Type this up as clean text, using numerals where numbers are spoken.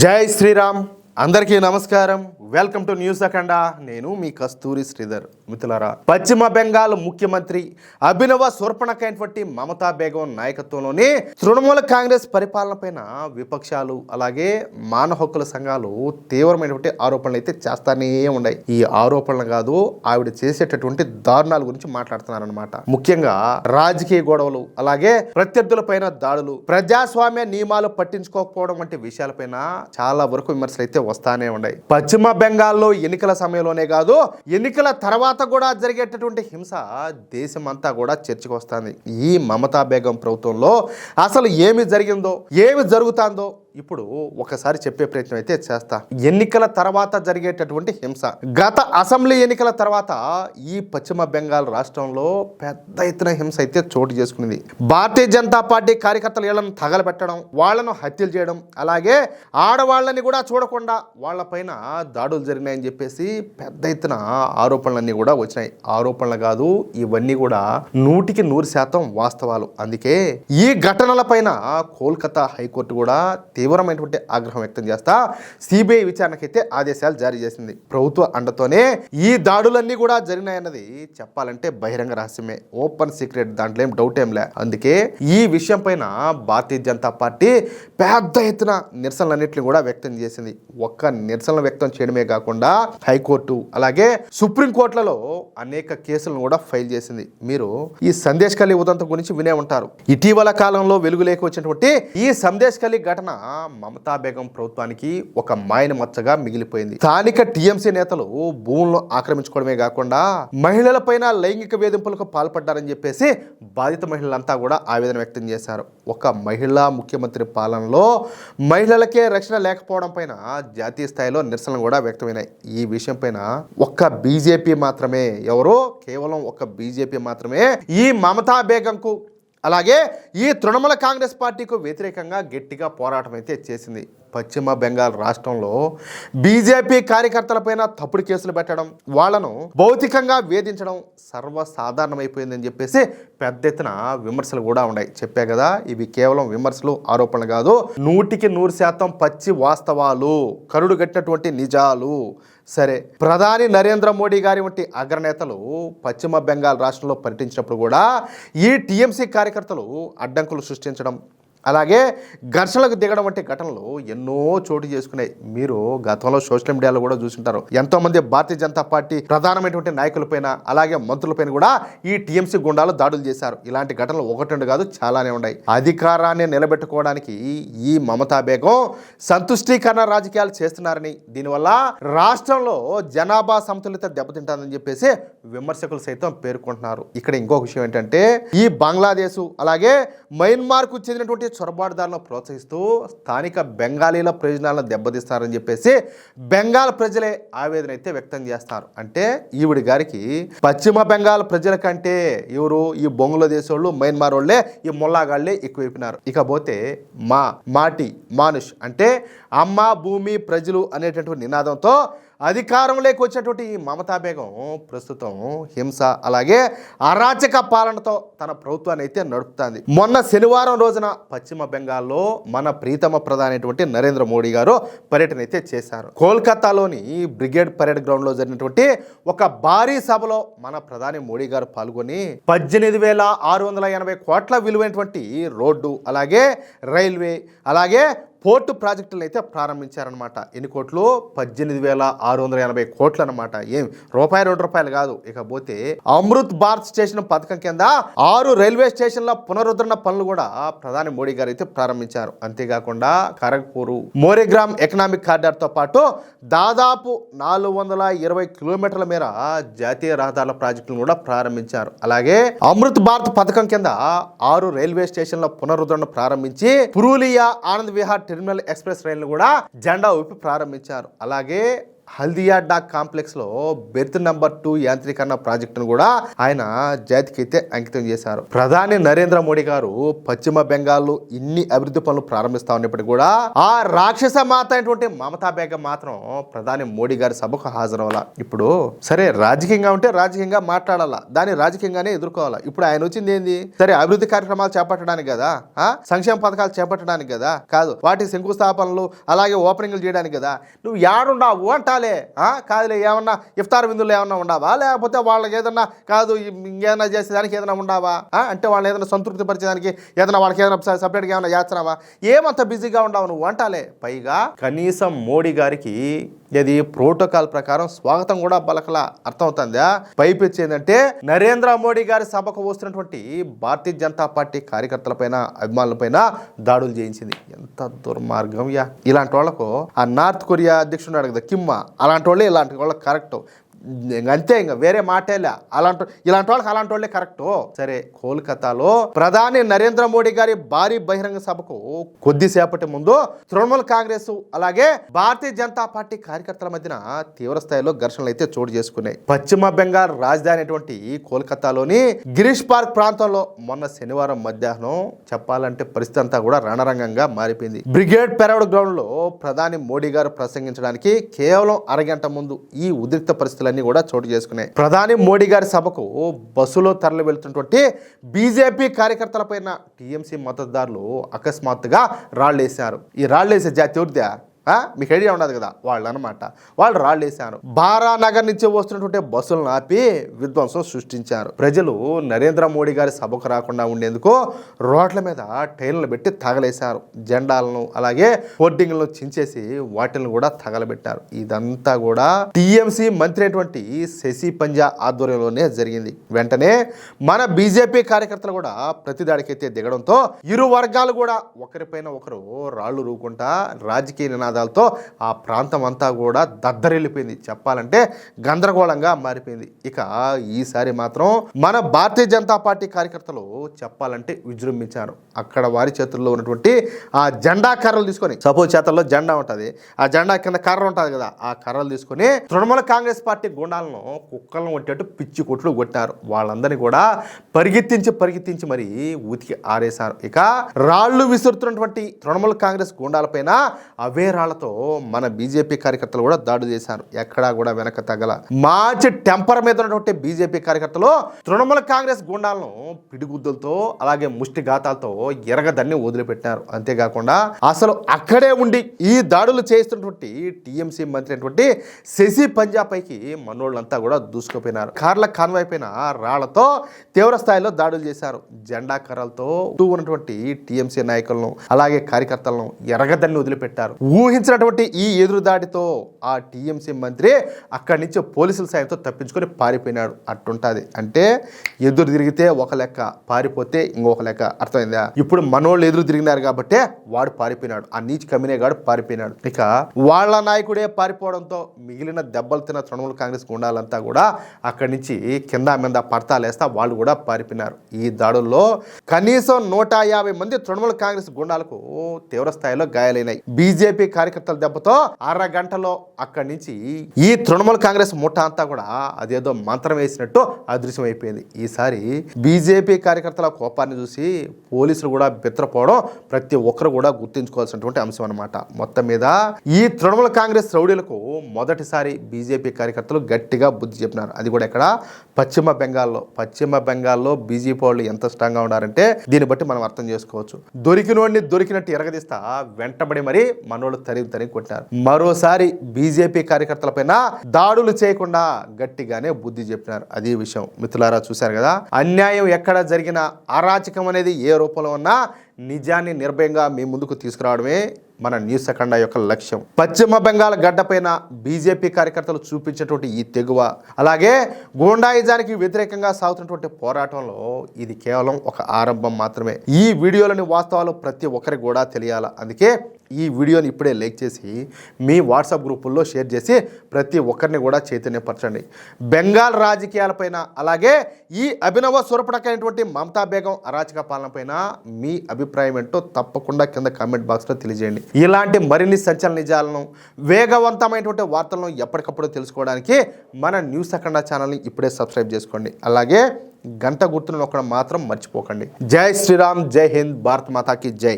జై శ్రీరామ్. అందరికీ నమస్కారం. వెల్కమ్ టు న్యూస్ అఖండ. నేను మీ కస్తూరి శ్రీధర్. మిత్రులారా, పశ్చిమ బెంగాల్ ముఖ్యమంత్రి అభినవ శూర్పణఖైనటువంటి మమతా బేగం నాయకత్వంలోని తృణమూల కాంగ్రెస్ పరిపాలన పైన విపక్షాలు అలాగే మానవ హక్కుల సంఘాలు తీవ్రమైనటువంటి ఆరోపణలు అయితే చేస్తానే ఉన్నాయి. ఈ ఆరోపణలు కాదు, ఆవిడ చేసేటటువంటి దారుణాల గురించి మాట్లాడుతున్నారనమాట. ముఖ్యంగా రాజకీయ గొడవలు అలాగే ప్రత్యర్థుల పైన దాడులు, ప్రజాస్వామ్య నియమాలు పట్టించుకోకపోవడం వంటి విషయాలపైన చాలా వరకు విమర్శలు అయితే వస్తానే ఉన్నాయి. పశ్చిమ బెంగాల్లో ఎన్నికల సమయంలోనే కాదు, ఎన్నికల తర్వాత కూడా జరిగేటటువంటి హింస దేశమంతా కూడా చర్చకు వస్తుంది. ఈ మమతా బేగం ప్రభుత్వంలో అసలు ఏమి జరిగిందో, ఏమి జరుగుతుందో ఇప్పుడు ఒకసారి చెప్పే ప్రయత్నం అయితే చేస్తా. ఎన్నికల తర్వాత జరిగేటటువంటి హింస, గత అసెంబ్లీ ఎన్నికల తర్వాత ఈ పశ్చిమ బెంగాల్ రాష్ట్రంలో పెద్ద ఎత్తున హింస అయితే చోటు చేసుకునేది. భారతీయ జనతా పార్టీ కార్యకర్తలు వీళ్ళను తగలబెట్టడం, వాళ్లను హత్యలు చేయడం, అలాగే ఆడవాళ్ళని కూడా చూడకుండా వాళ్ళపైన దాడులు జరిగినాయని చెప్పేసి పెద్ద ఎత్తున ఆరోపణలన్నీ కూడా వచ్చినాయి. ఆరోపణలు కాదు, ఇవన్నీ కూడా 100% వాస్తవాలు. అందుకే ఈ ఘటనల పైన కోల్కతా హైకోర్టు కూడా తీవ్రమైనటువంటి ఆగ్రహం వ్యక్తం చేస్తా సిబిఐ విచారణకైతే ఆదేశాలు జారీ చేసింది. ప్రభుత్వ అండతోనే ఈ దాడులన్నీ కూడా జరిగినాయన్నది చెప్పాలంటే బహిరంగ రహస్యమే, ఓపెన్ సీక్రెట్. దాంట్లో ఏం డౌట్ ఏం లే. అందుకే ఈ విషయం పైన భారతీయ జనతా పార్టీ పెద్ద ఎత్తున నిరసనలన్నింటినీ కూడా వ్యక్తం చేసింది. ఒక్క నిరసనలు వ్యక్తం చేయడమే కాకుండా హైకోర్టు అలాగే సుప్రీంకోర్టులలో అనేక కేసులను కూడా ఫైల్ చేసింది. మీరు ఈ సందేశ్ ఖలీ ఉదంతం గురించి వినే ఉంటారు. ఇటీవల కాలంలో వెలుగులోకి వచ్చినటువంటి ఈ సందేశ్ ఖలీ ఘటన మమతా బేగం ప్రభుత్వానికి ఒక మాయన మచ్చగా మిగిలిపోయింది. స్థానిక టీఎంసీ నేతలు భూములను ఆక్రమించుకోవడమే కాకుండా మహిళల పైన లైంగిక వేధింపులకు పాల్పడ్డారని చెప్పేసి బాధిత మహిళలంతా కూడా ఆవేదన వ్యక్తం చేశారు. ఒక మహిళా ముఖ్యమంత్రి పాలనలో మహిళలకే రక్షణ లేకపోవడం పైన జాతీయ స్థాయిలో నిరసనలు కూడా వ్యక్తమైనాయి. ఈ విషయం పైన ఒక్క బీజేపీ మాత్రమే, కేవలం ఒక బీజేపీ మాత్రమే ఈ మమతా బేగంకు అలాగే ఈ తృణమూల కాంగ్రెస్ పార్టీకు వ్యతిరేకంగా గట్టిగా పోరాటం అయితే చేసింది. పశ్చిమ బెంగాల్ రాష్ట్రంలో బీజేపీ కార్యకర్తలపైన తప్పుడు కేసులు పెట్టడం, వాళ్లను భౌతికంగా వేధించడం సర్వసాధారణమైపోయిందని చెప్పేసి పెద్ద ఎత్తున విమర్శలు కూడా ఉన్నాయి. చెప్పే కదా, ఇవి కేవలం విమర్శలు, ఆరోపణలు కాదు, 100% పచ్చి వాస్తవాలు, కరుడు గట్టినటువంటి నిజాలు. సరే, ప్రధాని నరేంద్ర మోడీ గారి వంటి అగ్రనేతలు పశ్చిమ బెంగాల్ రాష్ట్రంలో పర్యటించినప్పుడు కూడా ఈ టీఎంసీ కార్యకర్తలు అడ్డంకులు సృష్టించడం అలాగే ఘర్షణలకు దిగడం వంటి ఘటనలు ఎన్నో చోటు చేసుకున్నాయి. మీరు గతంలో సోషల్ మీడియాలో కూడా చూసుంటారు. ఎంతోమంది భారతీయ జనతా పార్టీ ప్రధానమైనటువంటి నాయకులపైన అలాగే మంత్రులపైన కూడా ఈ టీఎంసీ గుండాలు దాడులు చేశారు. ఇలాంటి ఘటనలు ఒకటి కాదు, చాలానే ఉన్నాయి. అధికారాన్ని నిలబెట్టుకోవడానికి ఈ మమతా బేగం సంతుష్టీకరణ రాజకీయాలు చేస్తున్నారని, దీనివల్ల రాష్ట్రంలో జనాభా సమతుల్యత దెబ్బతింటారని చెప్పేసి విమర్శకులు సైతం పేర్కొంటున్నారు. ఇక్కడ ఇంకొక విషయం ఏంటంటే, ఈ బంగ్లాదేశ్ అలాగే మయన్మార్కు చెందినటువంటి చొరబాటుదారులను ప్రోత్సహిస్తూ స్థానిక బెంగాలీల ప్రయోజనాలను దెబ్బతీస్తారని చెప్పేసి బెంగాల్ ప్రజలే ఆవేదన అయితే వ్యక్తం చేస్తారు. అంటే ఈవిడి గారికి పశ్చిమ బెంగాల్ ప్రజల కంటే ఈ బంగ్లాదేశ్ వాళ్ళు, మయన్మార్ వాళ్ళే, ఈ ముల్లాగాళ్లే ఎక్కువైపోయినారు. ఇకపోతే మాటి మానుష్ అంటే అమ్మ, భూమి, ప్రజలు అనేటటువంటి నినాదంతో అధికారంలోకి వచ్చినటువంటి ఈ మమతా బేగం ప్రస్తుతం హింస అలాగే అరాచక పాలనతో తన ప్రభుత్వాన్ని అయితే నడుపుతుంది. మొన్న శనివారం రోజున పశ్చిమ బెంగాల్లో మన ప్రీతమ ప్రధాని అయినటువంటి నరేంద్ర మోడీ గారు పర్యటన అయితే చేశారు. కోల్కతాలోని బ్రిగేడ్ పరేడ్ గ్రౌండ్ లో జరిగినటువంటి ఒక భారీ సభలో మన ప్రధాని మోడీ గారు పాల్గొని 18,680 కోట్ల విలువైనటువంటి రోడ్డు అలాగే రైల్వే అలాగే పోర్టు ప్రాజెక్టులను అయితే ప్రారంభించారనమాట. ఎన్ని కోట్లు? 18,680 కోట్లు అనమాట. ఏం రూపాయి 2 రూపాయలు కాదు. ఇకపోతే అమృత్ భారత్ స్టేషన్ పథకం కింద 6 రైల్వే స్టేషన్ల పునరుద్ధరణ పనులు కూడా ప్రధాని మోడీ గారు అయితే ప్రారంభించారు. అంతేకాకుండా ఖరగ్పూర్ మోరేగ్రామ్ ఎకనామిక్ కారిడార్ తో పాటు దాదాపు 420 కిలోమీటర్ల మేర జాతీయ రహదారుల ప్రాజెక్టులను కూడా ప్రారంభించారు. అలాగే అమృత్ భారత్ పథకం కింద 6 రైల్వే స్టేషన్ల పునరుద్ధరణ ప్రారంభించి పురూలియా, ఆనంద్ విహార్ టెర్మినల్ ఎక్స్ప్రెస్ రైలు కూడా జెండా ఊపి ప్రారంభించారు. అలాగే హల్దియా డాక్ కాంప్లెక్స్ లో బెర్త్ నెంబర్ 2 యాంత్రీకరణ ప్రాజెక్టును కూడా ఆయన జాతికి అయితే అంకితం చేశారు. ప్రధాని నరేంద్ర మోడీ గారు పశ్చిమ బెంగాల్లో ఇన్ని అభివృద్ధి పనులు ప్రారంభిస్తా ఉన్నప్పటికీ కూడా ఆ రాక్షస మాత అయినటువంటి మమతా బేగం మాత్రం ప్రధాని మోడీ గారి సభకు హాజరవ్వాల. ఇప్పుడు సరే రాజకీయంగా ఉంటే రాజకీయంగా మాట్లాడాలా, దాన్ని రాజకీయంగానే ఎదుర్కోవాలా. ఇప్పుడు ఆయన వచ్చింది ఏంది? సరే అభివృద్ధి కార్యక్రమాలు చేపట్టడానికి కదా, సంక్షేమ పథకాలు చేపట్టడానికి కదా, కాదు వాటి శంకుస్థాపనలు అలాగే ఓపెనింగ్లు చేయడానికి కదా. నువ్వు ఏడుండావు అంటాలే, కాదులే ఏమన్నా ఇఫ్తార్ విందులు ఏమన్నా ఉండవా, లేకపోతే వాళ్ళకి ఏదన్నా కాదు ఇంకేదన్నా చేసేదానికి ఏదైనా ఉండవా, అంటే వాళ్ళని ఏదైనా సంతృప్తి పరిచేదానికి ఏదైనా వాళ్ళకి ఏదైనా సపరేట్గా ఏమైనా చేస్తున్నావా, ఏమంత బిజీగా ఉండవు నువ్వు అంటాలే. పైగా కనీసం మోడీ గారికి ఇది ప్రోటోకాల్ ప్రకారం స్వాగతం కూడా పలకలా. అర్థమవుతుందా? పైపెచ్చి ఏంటంటే నరేంద్ర మోడీ గారి సభకు వస్తున్నటువంటి భారతీయ జనతా పార్టీ కార్యకర్తలపైన అభిమానులపైన దాడులు చేయించింది. ఎంత దుర్మార్గం యా. ఇలాంటి వాళ్ళకు ఆ నార్త్ కొరియా అధ్యక్షుడు కదా కిమ్, అలాంటి వాళ్ళే ఇలాంటి వాళ్ళకి కరెక్ట్. అంతే, ఇంకా వేరే మాటేలే. ఇలాంటి వాళ్ళకి అలాంటి వాళ్ళే కరెక్టు. సరే, కోల్కతాలో ప్రధాని నరేంద్ర మోడీ గారి భారీ బహిరంగ సభకు కొద్దిసేపటి ముందు తృణమూల్ కాంగ్రెస్ అలాగే భారతీయ జనతా పార్టీ కార్యకర్తల మధ్యన తీవ్ర స్థాయిలో ఘర్షణలు అయితే చోటు చేసుకున్నాయి. పశ్చిమ బెంగాల్ రాజధాని అయినటువంటి కోల్కతాలోని గిరీష్ పార్క్ ప్రాంతంలో మొన్న శనివారం మధ్యాహ్నం చెప్పాలంటే పరిస్థితి అంతా కూడా రణరంగంగా మారిపోయింది. బ్రిగేడ్ పెరడ్ గ్రౌండ్ లో ప్రధాని మోడీ గారు ప్రసంగించడానికి కేవలం అరగంట ముందు ఈ ఉద్రిక్త పరిస్థితులు కూడా చోటు చేసుకున్నాయి. ప్రధాని మోడీ గారి సభకు బస్సులో తరలి వెళ్తున్నటువంటి బీజేపీ కార్యకర్తలపైన టీఎంసీ మద్దతుదారులు అకస్మాత్తుగా రాళ్లేశారు. ఈ రాళ్లేసే జాతి ఎవరిదా? మీకు ఐడియా ఉండదు కదా, వాళ్ళు అనమాట. వాళ్ళు రాళ్ళు వేశారు. బారానగర్ నుంచి వస్తున్నటువంటి బస్సులను ఆపి విధ్వంసం సృష్టించారు. ప్రజలు నరేంద్ర మోడీ గారి సభకు రాకుండా ఉండేందుకు రోడ్ల మీద టైర్లను పెట్టి తగలేశారు. జెండాలను అలాగే హోర్డింగ్లను చించేసి వాటిని కూడా తగలబెట్టారు. ఇదంతా కూడా టీఎంసీ మంత్రి అయినటువంటి శశి పంజా ఆధ్వర్యంలోనే జరిగింది. వెంటనే మన బీజేపీ కార్యకర్తలు కూడా ప్రతిదాడికైతే దిగడంతో ఇరు వర్గాలు కూడా ఒకరిపైన ఒకరు రాళ్లు రూకుంటా రాజకీయ నినాదాలతో ఆ ప్రాంతం అంతా కూడా దద్దరిల్లిపోయింది. చెప్పాలంటే గందరగోళంగా మారిపోయింది. ఇక ఈసారి మాత్రం మన భారతీయ జనతా పార్టీ కార్యకర్తలు చెప్పాలంటే విజృంభించారు. అక్కడ వారి చేతుల్లో ఉన్నటువంటి ఆ జెండా కర్రలు తీసుకొని, సపోజ్ చేతుల్లో జెండా ఉంటుంది, ఆ జెండా కింద కర్ర ఉంటుంది కదా, ఆ కర్రలు తీసుకొని తృణమూల కాంగ్రెస్ పార్టీ గుండాలను కుక్కలను కొట్టేట్టు పిచ్చి కొట్లు కొట్టారు. వాళ్ళందరినీ కూడా పరిగెత్తించి మరి ఉతికి ఆరేశారు. ఇక రాళ్లు విసురుతున్నటువంటి తృణమూల కాంగ్రెస్ గుండాలపైన అవే రాళ్లతో మన బీజేపీ కార్యకర్తలు కూడా దాడులు చేశారు. ఎక్కడా కూడా వెనక తగ్గల. మంచి టెంపర్ మీద ఉన్నటువంటి బీజేపీ కార్యకర్తలు తృణమూల కాంగ్రెస్ గుండాలను పిడిగుద్దులతో అలాగే ముష్టిఘాతాలతో ఎరగదన్ని వదిలిపెట్టారు. అంతేకాకుండా అసలు అక్కడే ఉండి ఈ దాడులు చేస్తున్నటువంటి టీఎంసీ మంత్రి అయినటువంటి శశి పంజా పైకి మనోళ్ళంతా కూడా దూసుకుపోయినారు. కార్ల కాన్వాయ్ పైన రాళ్లతో తీవ్ర స్థాయిలో దాడులు చేశారు. జెండా కర్రలతో ఉన్నటువంటి టీఎంసీ నాయకులను అలాగే కార్యకర్తలను ఎరగదన్ని వదిలిపెట్టారు. ఊహించినటువంటి ఈ ఎదురుదాడితో ఆ టీఎంసీ మంత్రి అక్కడి నుంచి పోలీసుల సాయంతో తప్పించుకొని పారిపోయినాడు. అట్టుంటుంది. అంటే ఎదురు తిరిగితే ఒక లెక్క, పారిపోతే ఇంకొక లెక్క. అర్థమైందా? ఇప్పుడు మనోళ్ళు ఎదురు తిరిగినారు కాబట్టి వాడు పారిపోయినాడు. ఆ నీచ్ కమినేగాడు పారిపోయినాడు. ఇక వాళ్ళ నాయకుడే పారిపోవడంతో మిగిలిన దెబ్బలు తిన్న తృణమూల కాంగ్రెస్ గుండాలంతా కూడా అక్కడి నుంచి కింద మీద పడతాలేస్తా వాళ్ళు కూడా పారిపోయినారు. ఈ దాడుల్లో కనీసం 150 మంది తృణమూల కాంగ్రెస్ గుండాలకు తీవ్ర స్థాయిలో గాయాలైనాయి. బీజేపీ కార్యకర్తల దెబ్బతో అరగంటలో అక్కడి నుంచి ఈ తృణమూల కాంగ్రెస్ ముఠా అంతా కూడా అదేదో మంత్రం వేసినట్టు అదృశ్యం అయిపోయింది. ఈసారి బీజేపీ కార్యకర్తల కోపాన్ని చూసి పోలీసులు కూడా బెత్తరపోవడం ప్రతి ఒక్కరు కూడా గుర్తుంచుకోవాల్సినటువంటి అంశం అన్నమాట. మొత్తం మీద ఈ తృణమూల కాంగ్రెస్ రౌడీలకు మొదటిసారి బీజేపీ కార్యకర్తలు గట్టిగా బుద్ధి చెప్పినారు. అది కూడా ఎక్కడ? పశ్చిమ బెంగాల్లో బీజేపీ వాళ్ళు ఎంత స్ట్రాంగ్ గా ఉన్నారంటే దీన్ని బట్టి మనం అర్థం చేసుకోవచ్చు. దొరికినోడిని దొరికినట్టు ఎరగదీస్తా వెంటబడి మరి మనోళ్ళు తరిగి కొట్టారు. మరోసారి బీజేపీ కార్యకర్తలపైన దాడులు చేయకుండా గట్టిగానే బుద్ధి చెప్పినారు. అదే విషయం మిత్రులారా, చూశారు కదా. అన్యాయం ఎక్కడ జరిగినా, అరాచకం అనేది ఏ రూపంలో ఉన్నా నిజాన్ని నిర్భయంగా మీ ముందుకు తీసుకురావడమే మన న్యూస్ అఖండ యొక్క లక్ష్యం. పశ్చిమ బెంగాల్ గడ్డపైన బీజేపీ కార్యకర్తలు చూపించేటువంటి ఈ తెగువ అలాగే గూండాయిజానికి వ్యతిరేకంగా సాగుతున్నటువంటి పోరాటంలో ఇది కేవలం ఒక ఆరంభం మాత్రమే. ఈ వీడియోలోని వాస్తవాలు ప్రతి ఒక్కరికి కూడా తెలియాలి. అందుకే ఈ వీడియోని ఇప్పుడే లైక్ చేసి మీ వాట్సాప్ గ్రూపుల్లో షేర్ చేసి ప్రతి ఒక్కరిని కూడా చైతన్యపరచండి. బెంగాల్ రాజకీయాలపైన అలాగే ఈ అభినవ శూర్పణఖైనటువంటి మమతా బేగం అరాచక పాలనపైన మీ అభిప్రాయం ఏంటో తప్పకుండా కింద కామెంట్ బాక్స్లో తెలియజేయండి. ఇలాంటి మరిన్ని సంచలన నిజాలను వేగవంతమైనటువంటి వార్తలను ఎప్పటికప్పుడు తెలుసుకోవడానికి మన న్యూస్ అఖండ ఛానల్ని ఇప్పుడే సబ్స్క్రైబ్ చేసుకోండి. అలాగే గంట గుర్తును నొక్కడం మాత్రం మర్చిపోకండి. జై శ్రీరామ్, జై హింద్, భారత్ మాతాకి జై.